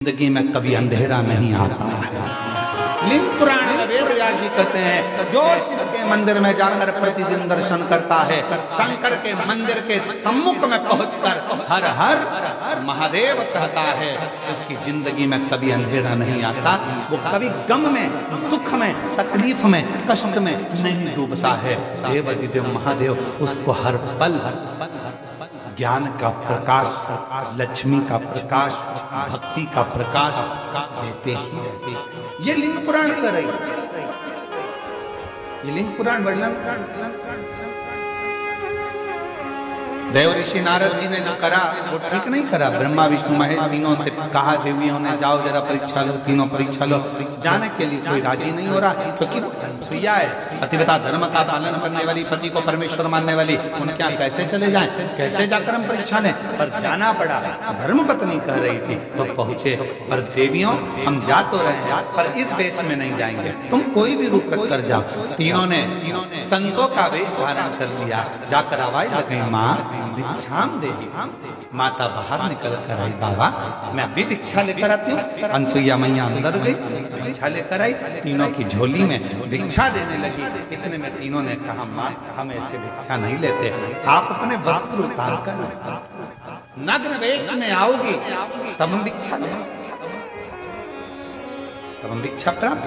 जिंदगी में कभी अंधेरा नहीं आता है। लिंग पुराण में वेद व्यास जी कहते हैं, जो शिव के मंदिर में जाकर प्रतिदिन दर्शन करता है, शंकर के मंदिर के सम्मुख में पहुंचकर हर हर महादेव कहता है, उसकी जिंदगी में कभी अंधेरा नहीं आता। वो कभी गम में, दुख में, तकलीफ में, कष्ट में नहीं डूबता है। देवाधिदेव महादेव उसको हर पल ज्ञान का प्रकाश, लक्ष्मी का प्रकाश, भक्ति का प्रकाश देते ही रहते। ये लिंग पुराण कर रही, ये लिंग पुराण वर्णन देव ऋषि नारद जी ने जो करा वो ठीक नहीं करा। ब्रह्मा विष्णु महेश तीनों से कहा, देवियों ने जाओ जरा परीक्षा लो, तीनों परीक्षा लो। जाने के लिए कोई राजी नहीं हो रहा, क्योंकि वो अनसुईया है, पतिव्रता धर्म का पालन करने वाली, पति को परमेश्वर मानने वाली। उनके यहाँ कैसे चले जाएं, कैसे जाकर हम परीक्षा लें? पर जाना पड़ा। धर्म पत्नी कह रही थी तो पहुंचे। पर देवियों, हम जा तो रहे हैं, पर इस वेश में नहीं जाएंगे, तुम कोई भी रूप रख कर जाओ। तीनों ने संतों का वेश धारण कर लिया। जाकर आवाज लगी, माँ भिक्षाम दे। माता बाहर निकल कर आई, बाबा मैं अभी भिक्षा लेकर आती हूँ। अनसुईया मैया अंदर गई, भिक्षा लेकर आई, तीनों की झोली में भिक्षा देने लगी। इतने में तीनों ने कहा, माँ हम ऐसे भिक्षा नहीं लेते, आप अपने वस्त्र उतार कर नग्न वेश में आओगी तब हम भिक्षा ले, तब हम भिक्षा प्राप्त।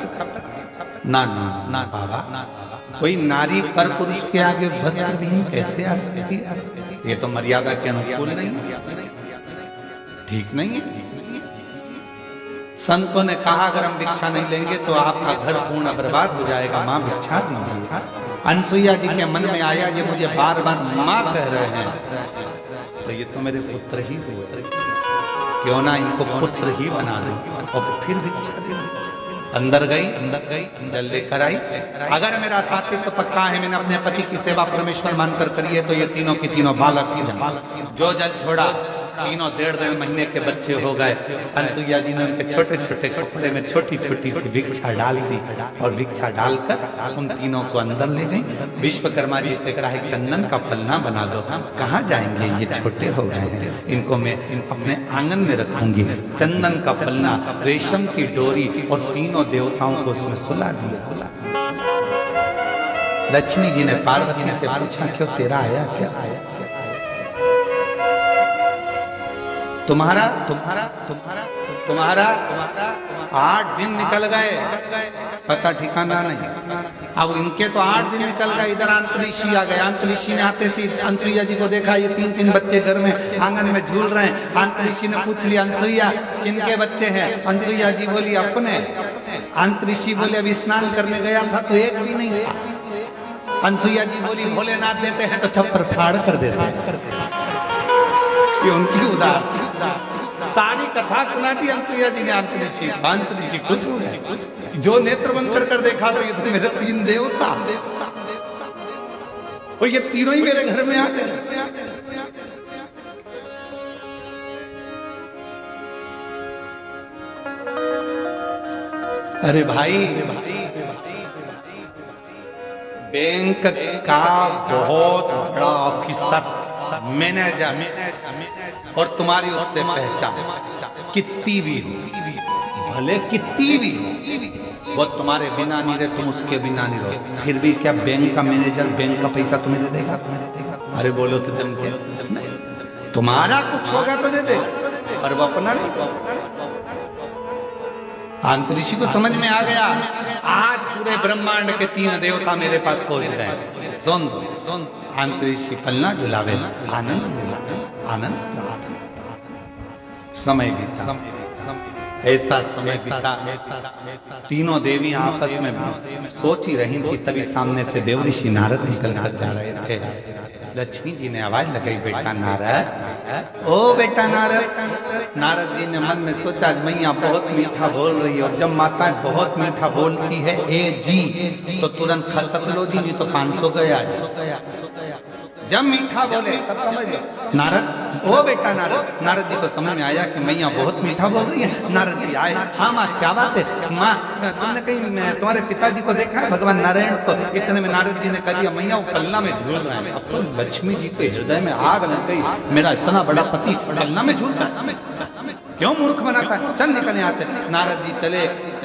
ना ना ना बाबा, कोई नारी पर पुरुष के आगे वस्त्र विहीन कैसे आ सकती है? ये तो मर्यादा के अनुकूल नहीं है, ठीक नहीं है। संतों ने कहा, अगर हम भिक्षा नहीं लेंगे तो आपका घर पूर्ण बर्बाद हो जाएगा, माँ भिक्षा दीजिए। अनसुईया जी के मन में आया, ये मुझे बार बार माँ कह रहे हैं, तो ये तो मेरे पुत्र ही हुए, क्यों ना इनको पुत्र ही बना दूं और फिर भिक्षा दे। अंदर गई, जल लेकर आई। अगर मेरा सात्वित्व पक्का है, मैंने अपने पति की सेवा परमेश्वर मानकर करी है, तो ये तीनों की तीनों बालक की जो जल छोड़ा, तीनों 1.5 महीने के बच्चे हो गए। अनसुईया जी ने उनके छोटे छोटे कपड़े में छोटी छोटी सी भिक्षा डाल दी और भिक्षा डालकर उन तीनों को अंदर ले गई। विश्वकर्मा जी से कहा, चंदन का पलना बना दो। कहाँ जाएंगे, ये छोटे हो गए हैं, इनको मैं अपने आंगन में रखूंगी। चंदन का पलना, रेशम की डोरी और तीनों देवताओं को उसमें सुला दिया। लक्ष्मी जी ने पार्वती से पूछा, क्यों तेरा आया क्या? तुम्हारा 8 दिन निकल गए, पता ठिकाना नहीं। अब इनके तो 8 दिन निकल गए। इधर अंतरिक्षी आ गए। अंतरिक्षी ने आते से अनसुईया जी को देखा, ये 3-3 बच्चे घर में आंगन में झूल रहे हैं। अंतरिक्षी ने पूछ लिया, अनसुईया किनके बच्चे हैं? अनसुईया जी बोली, अपने। अंतरिक्षी बोले, अभी स्नान करने गया था तो एक भी नहीं था। अनसुईया जी बोली, भोलेनाथ देते हैं तो छप्पर फाड़ कर देते हैं। ये उनकी उदार सारी कथा सुना दी अनसुईया जी ने। अंतरिक्षी खुश हो गए, जो नेत्र बंद कर देखा तो ये तो मेरे 3 देवता, और ये तीनों ही मेरे घर में आ गए। अरे भाई, बैंक का बहुत बड़ा ऑफिसर, मैनेजर, और तुम्हारी उससे पहचान कितनी भी हो, भले कितनी भी हो, वो तुम्हारे बिना नहीं रहे, तुम उसके बिना नहीं रहो, फिर भी क्या बैंक का मैनेजर बैंक का पैसा तुम्हें दे देगा? अरे बोलो तो जम के नहीं, तुम्हारा कुछ होगा तो दे दे, पर वो अपना नहीं। अंतरिक्षी को समझ में आ गया, आज पूरे ब्रह्मांड के 3 देवता मेरे पास पहुंच गए। सुन अंतरिक्षी पलना झुलावे, आनंद समय बीता, ऐसा समय बीता। तीनों देवी आपस में सोच ही रही थी, तभी सामने से देव ऋषि नारद निकल कर जा रहे थे। लक्ष्मी जी ने आवाज लगाई, बेटा नारद, ओ बेटा नारद। नारद जी ने मन में सोचा, मैया बहुत मीठा बोल रही है, और जब माताएं बहुत मीठा बोलती है ए जी तो तुरंत खसक लो जी, तो 500 गया। जब मीठा बोले तब समझ लो। नारद, ओ बेटा नारद। नारद जी को समझ में आया कि मैया बहुत मीठा बोल रही है। नारद जी आए, हाँ माँ क्या बात है? माँ तुमने कहीं तुम्हारे पिताजी को देखा है, भगवान नारायण को? इतने में नारद जी ने कह दिया, मैया वो पलना में झूल रहे हैं। अब तो लक्ष्मी जी के हृदय में आग लग गई, मेरा इतना बड़ा पति पलना में झूलता है, क्यों मूर्ख बनाता है, चल निकल यहाँ से। नारद जी चले,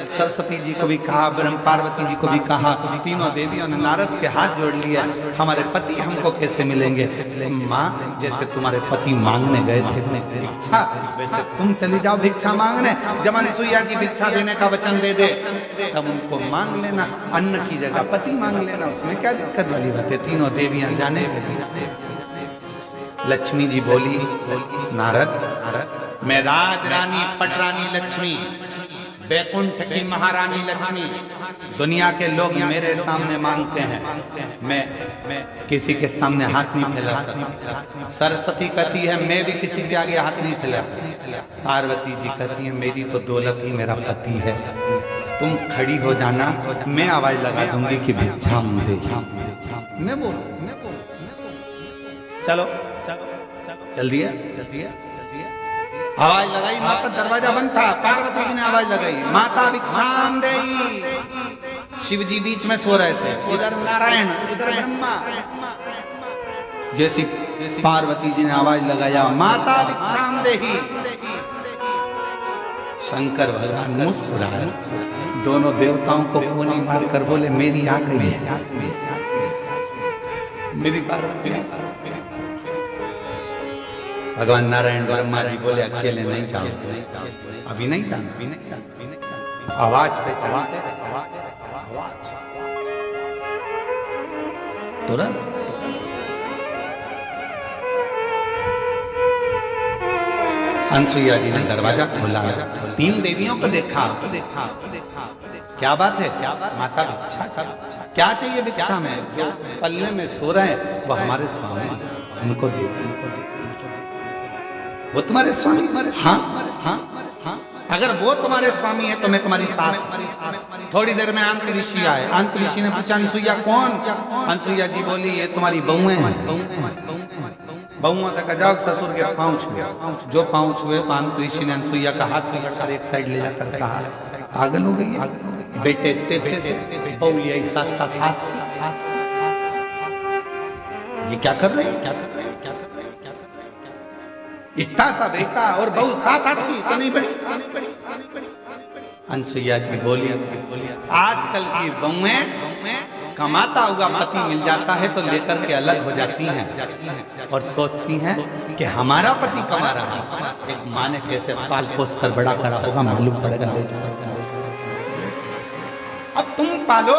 सरस्वती जी को भी कहा, ब्रह्म पार्वती जी को भी कहा, तीनों देवियों ने नारद के हाथ जोड़ लिया। हमारे पति हमको कैसे मिलेंगे? माँ, जैसे तुम्हारे पति मांगने गए थे भिक्षा, वैसे तुम चली जाओ भिक्षा मांगने। जब अनसुईया जी भिक्षा देने का वचन दे दे तब उनको मांग लेना, अन्न की जगह पति मांग लेना, उसमें क्या दिक्कत वाली बात है। तीनों देवियां जाने लगी। लक्ष्मी जी बोली, नारद मैं राज रानी पटरानी लक्ष्मी, वैकुंठ की महारानी लक्ष्मी, दुनिया के लोग मेरे सामने मांगते हैं, मैं किसी के सामने हाथ नहीं फैला सकती। सरस्वती कहती है मैं भी किसी के आगे हाथ नहीं फैला सकती। पार्वती जी कहती है मेरी तो दौलत ही मेरा पति है, तुम खड़ी हो जाना, मैं आवाज लगा दूंगी कि भिक्षा दे। मैं बोल चलो चल दिया। आवाज लगाई, माता, दरवाजा बंद था, पार्वती जी ने आवाज लगाई, माता भिक्षाम देई। शिव जी बीच में सो रहे थे, इधर नारायण इधर ब्रह्मा। जैसी पार्वती जी ने आवाज लगाया माता भिक्षाम देही, शंकर भगवान मुस्कुराए, दोनों देवताओं को गोली मारकर बोले मेरी आ गई है, मेरी पार्वती। भगवान नारायण ब्रह्मा जी बोले अकेले नहीं जाओ, अभी नहीं जाना, आवाज पे चलाते, आवाज तुरंत। अनसुईया जी ने दरवाजा खोला, तीन देवियों को देखा, क्या बात है, क्या बात, माता भिक्षा, क्या चाहिए भिक्षा में? जो पल्ले में सो रहे हैं वो हमारे स्वामी, उनको दे, वो तुम्हारे स्वामी? हाँ हाँ हाँ, अगर वो तुम्हारे स्वामी है तो मैं तुम्हारी सास। थोड़ी देर में अंत ऋषि आए, अंत ऋषि ने पूछा अनसुईया कौन? अनसुईया जी बोली ये तुम्हारी बहुएं हैं। बहुओं से कहा जाओ ससुर के पाँव छुए, जो पाँव छुए अंत ऋषि ने अनसुईया का हाथ पकड़कर एक साइड ले जाकर कहा पागल हो गई है बेटे, तेते से बहु लिया साथ साथ हाथ, ये क्या कर रहे हैं, क्या कर रहे हैं, क्या कर रहे हैं, क्या कर रहे हैं? इतना सा बेटा और बहु साथ हाथ की तो नहीं बड़ी। अनसुईया जी बोली आजकल की बहुएं कमाता हुआ पति मिल जाता है तो लेकर के अलग हो जाती हैं और सोचती हैं कि हमारा पति कमा रहा है। एक माँ ने कैसे पाल पोस कर बड़ा करा होगा मालूम पड़ेगा, ले जाकर। अब तुम पालो,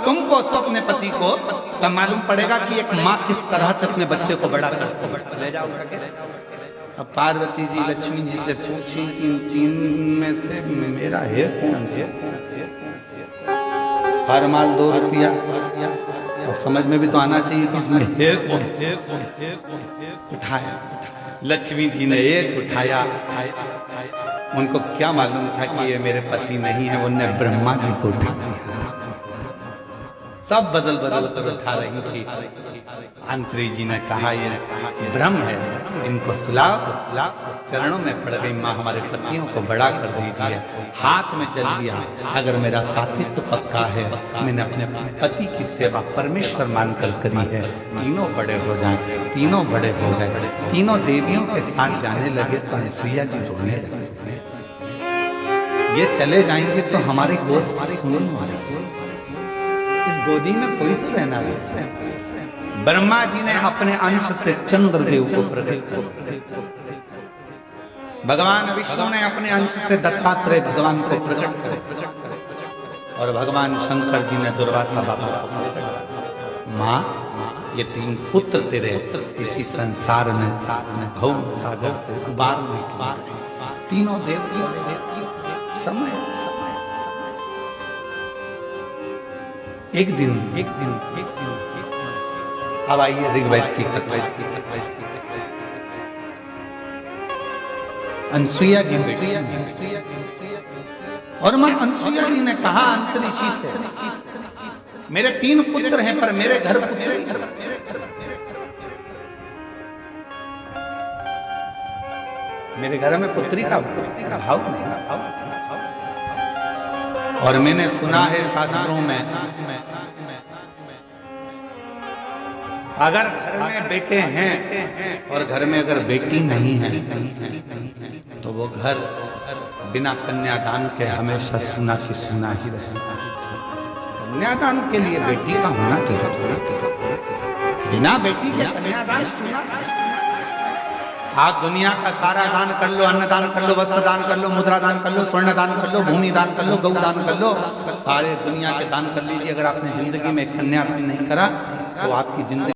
तुम पोसो अपने पति को, तब मालूम पड़ेगा कि एक माँ किस तरह से अपने बच्चे को बड़ा करती, ले जाओ करके। अब पार्वती जी लक्ष्मी जी से पूछी कि इन तीन में से मेरा है कौन से? हर माल 2 रुपया, और समझ में भी तो आना चाहिए कि इसमें है कौन। उठाया, लक्ष्मी जी ने एक उठाया, उनको क्या मालूम था कि ये मेरे पति नहीं है, उनने ब्रह्मा जी को उठा दिया। सब बदल बदल कर उठा रही थी। अंतरी जी ने कहा ये ब्रह्म है, इनको सुलाओ। चरणों में पड़ गई, माँ हमारे पतियों को बड़ा कर दीजिए। हाथ में जल दिया, अगर मेरा साथी तो पक्का है, मैंने अपने पति की सेवा परमेश्वर मानकर करी है, तीनों बड़े हो जाएं। तीनों बड़े हो गए, तीनों देवियों के साथ जाने लगे तो अनसुईया जी रोने लगे। ये चले जाएंगे तो हमारी गोद सुनेंगे, इस गोदी में कोई तो रहना चाहिए। ब्रह्मा जी ने अपने अंश से चंद्रदेव को प्रकट किया, भगवान विष्णु ने अपने अंश से दत्तात्रेय भगवान को प्रकट किया, और भगवान शंकर जी ने दुर्वासा बाबा को प्रकट किया। माँ, ये 3 पुत्र तेरे इसी संसार में भव सागर से उबार में, तीनों देव समय एक दिन अब आइए ऋग्वेद की कथा। अनसुईया जी और मां अनसुईया जी ने कहा अंतरिषि से, मेरे 3 पुत्र हैं पर मेरे घर मेरे घर में पुत्री का भाव नहीं। और मैंने सुना है शास्त्रों में अगर घर में बेटे हैं और घर में अगर बेटी नहीं है तो वो घर बिना कन्यादान के हमेशा सुना की सुना ही रहेगा। कन्यादान के लिए बेटी का होना जरूरी, बिना बेटी के कन्यादान सुना। आप दुनिया का सारा दान कर लो, अन्न दान कर लो, वस्त्र दान कर लो, मुद्रा दान कर लो, स्वर्ण दान कर लो, भूमि दान कर लो, गौ दान कर लो, सारे दुनिया के दान कर लीजिए, अगर आपने जिंदगी में कन्यादान नहीं करा तो आपकी जिंदगी